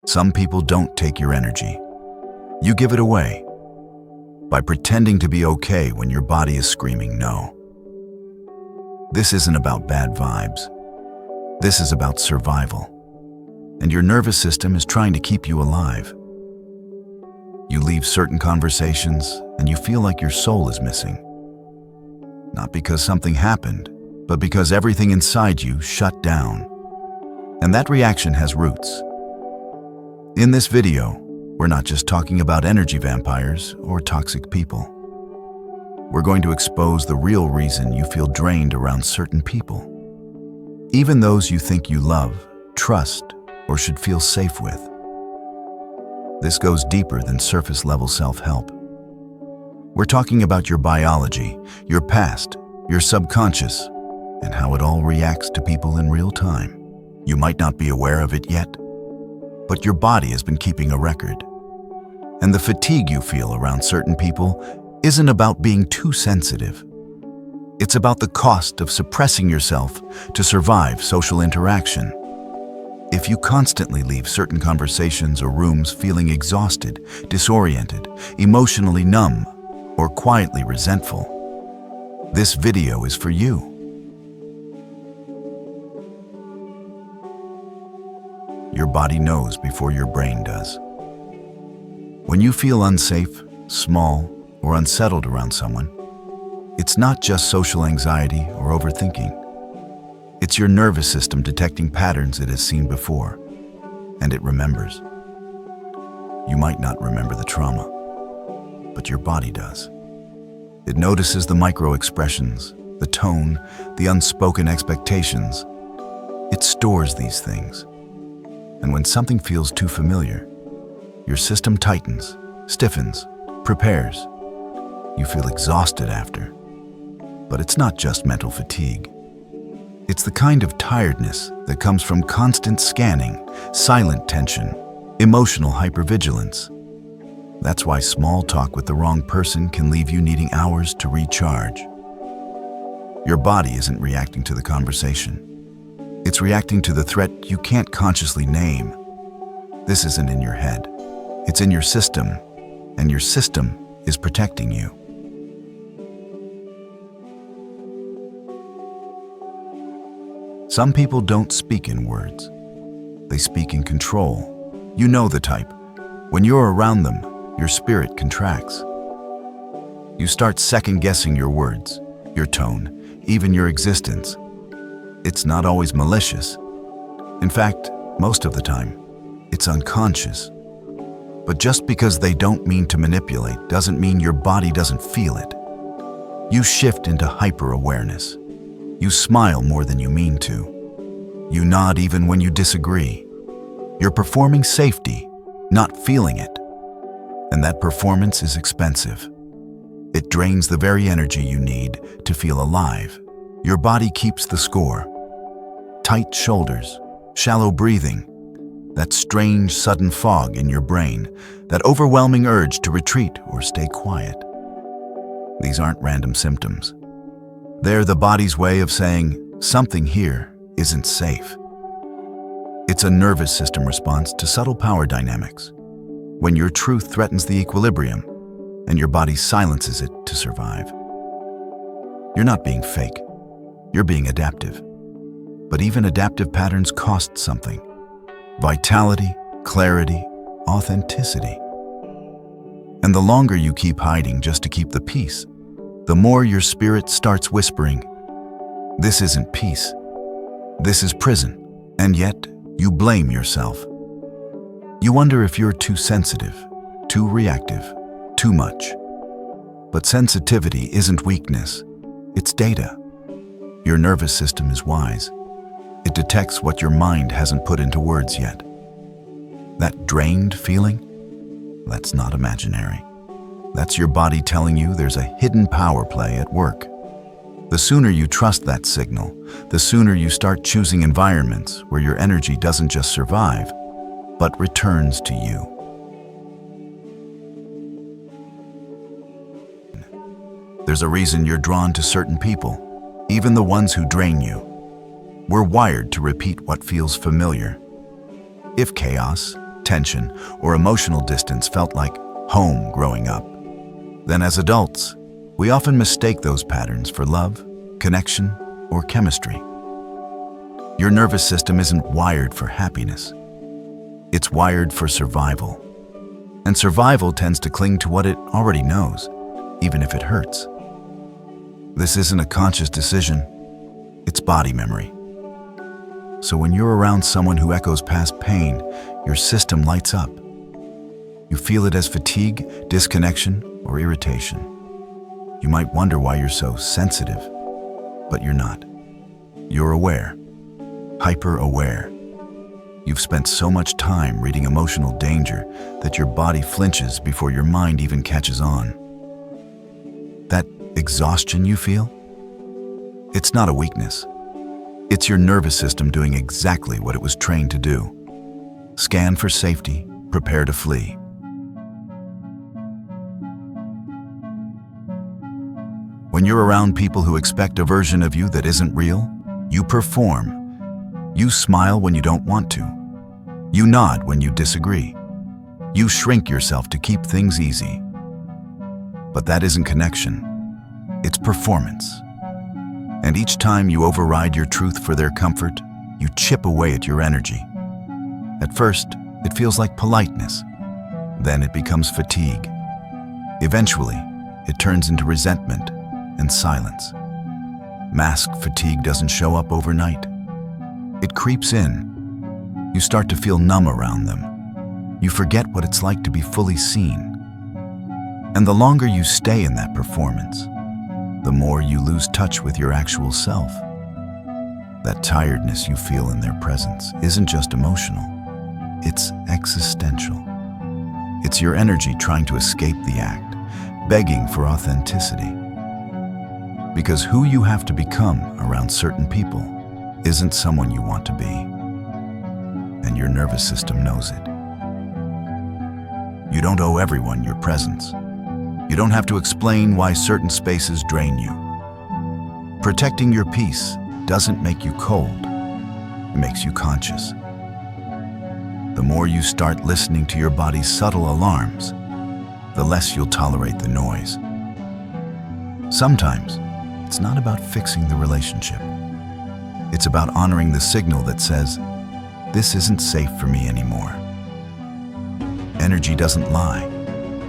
Some people don't take your energy. You give it away by pretending to be okay when your body is screaming no. This isn't about bad vibes. This is about survival. And your nervous system is trying to keep you alive. You leave certain conversations and you feel like your soul is missing. Not because something happened, but because everything inside you shut down. And that reaction has roots. In this video, we're not just talking about energy vampires or toxic people. We're going to expose the real reason you feel drained around certain people. Even those you think you love, trust, or should feel safe with. This goes deeper than surface-level self-help. We're talking about your biology, your past, your subconscious, and how it all reacts to people in real time. You might not be aware of it yet, but your body has been keeping a record. And the fatigue you feel around certain people isn't about being too sensitive. It's about the cost of suppressing yourself to survive social interaction. If you constantly leave certain conversations or rooms feeling exhausted, disoriented, emotionally numb, or quietly resentful, this video is for you. Your body knows before your brain does. When you feel unsafe, small, or unsettled around someone, it's not just social anxiety or overthinking. It's your nervous system detecting patterns it has seen before, and it remembers. You might not remember the trauma, but your body does. It notices the micro-expressions, the tone, the unspoken expectations. It stores these things. And when something feels too familiar, your system tightens, stiffens, prepares. You feel exhausted after. But it's not just mental fatigue. It's the kind of tiredness that comes from constant scanning, silent tension, emotional hypervigilance. That's why small talk with the wrong person can leave you needing hours to recharge. Your body isn't reacting to the conversation. It's reacting to the threat you can't consciously name. This isn't in your head. It's in your system, and your system is protecting you. Some people don't speak in words. They speak in control. You know the type. When you're around them, your spirit contracts. You start second-guessing your words, your tone, even your existence. It's not always malicious. In fact, most of the time, it's unconscious. But just because they don't mean to manipulate doesn't mean your body doesn't feel it. You shift into hyper-awareness. You smile more than you mean to. You nod even when you disagree. You're performing safety, not feeling it. And that performance is expensive. It drains the very energy you need to feel alive. Your body keeps the score. Tight shoulders, shallow breathing, that strange sudden fog in your brain, that overwhelming urge to retreat or stay quiet. These aren't random symptoms. They're the body's way of saying, something here isn't safe. It's a nervous system response to subtle power dynamics. When your truth threatens the equilibrium, and your body silences it to survive. You're not being fake. You're being adaptive. But even adaptive patterns cost something. Vitality, clarity, authenticity. And the longer you keep hiding just to keep the peace, the more your spirit starts whispering, this isn't peace. This is prison. And yet, you blame yourself. You wonder if you're too sensitive, too reactive, too much. But sensitivity isn't weakness. It's data. Your nervous system is wise. It detects what your mind hasn't put into words yet. That drained feeling? That's not imaginary. That's your body telling you there's a hidden power play at work. The sooner you trust that signal, the sooner you start choosing environments where your energy doesn't just survive, but returns to you. There's a reason you're drawn to certain people, even the ones who drain you. We're wired to repeat what feels familiar. If chaos, tension, or emotional distance felt like home growing up. Then as adults, we often mistake those patterns for love, connection, or chemistry. Your nervous system isn't wired for happiness. It's wired for survival. And survival tends to cling to what it already knows, even if it hurts. This isn't a conscious decision, it's body memory. So when you're around someone who echoes past pain, your system lights up. You feel it as fatigue, disconnection, or irritation. You might wonder why you're so sensitive, but you're not. You're aware, hyper-aware. You've spent so much time reading emotional danger that your body flinches before your mind even catches on. That exhaustion you feel? It's not a weakness. It's your nervous system doing exactly what it was trained to do. Scan for safety, prepare to flee. When you're around people who expect a version of you that isn't real, you perform. You smile when you don't want to. You nod when you disagree. You shrink yourself to keep things easy. But that isn't connection. It's performance. And each time you override your truth for their comfort, you chip away at your energy. At first, it feels like politeness. Then it becomes fatigue. Eventually, it turns into resentment and silence. Mask fatigue doesn't show up overnight. It creeps in. You start to feel numb around them. You forget what it's like to be fully seen. And the longer you stay in that performance, the more you lose touch with your actual self. That tiredness you feel in their presence isn't just emotional, it's existential. It's your energy trying to escape the act, begging for authenticity. Because who you have to become around certain people isn't someone you want to be. And your nervous system knows it. You don't owe everyone your presence. You don't have to explain why certain spaces drain you. Protecting your peace doesn't make you cold, it makes you conscious. The more you start listening to your body's subtle alarms, the less you'll tolerate the noise. Sometimes, it's not about fixing the relationship. It's about honoring the signal that says, this isn't safe for me anymore. Energy doesn't lie.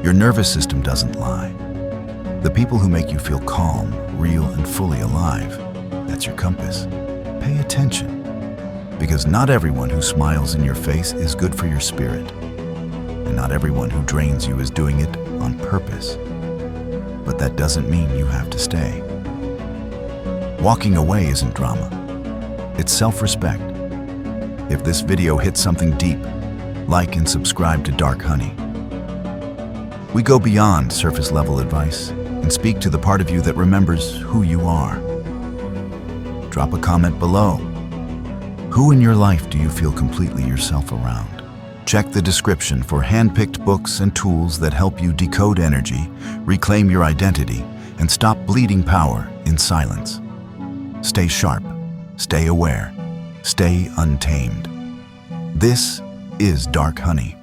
Your nervous system doesn't lie. The people who make you feel calm, real, and fully alive, that's your compass. Pay attention, because not everyone who smiles in your face is good for your spirit, and not everyone who drains you is doing it on purpose. But that doesn't mean you have to stay. Walking away isn't drama. It's self-respect. If this video hits something deep, like and subscribe to Dark Honey. We go beyond surface-level advice and speak to the part of you that remembers who you are. Drop a comment below. Who in your life do you feel completely yourself around? Check the description for hand-picked books and tools that help you decode energy, reclaim your identity, and stop bleeding power in silence. Stay sharp, stay aware, stay untamed. This is Dark Honey.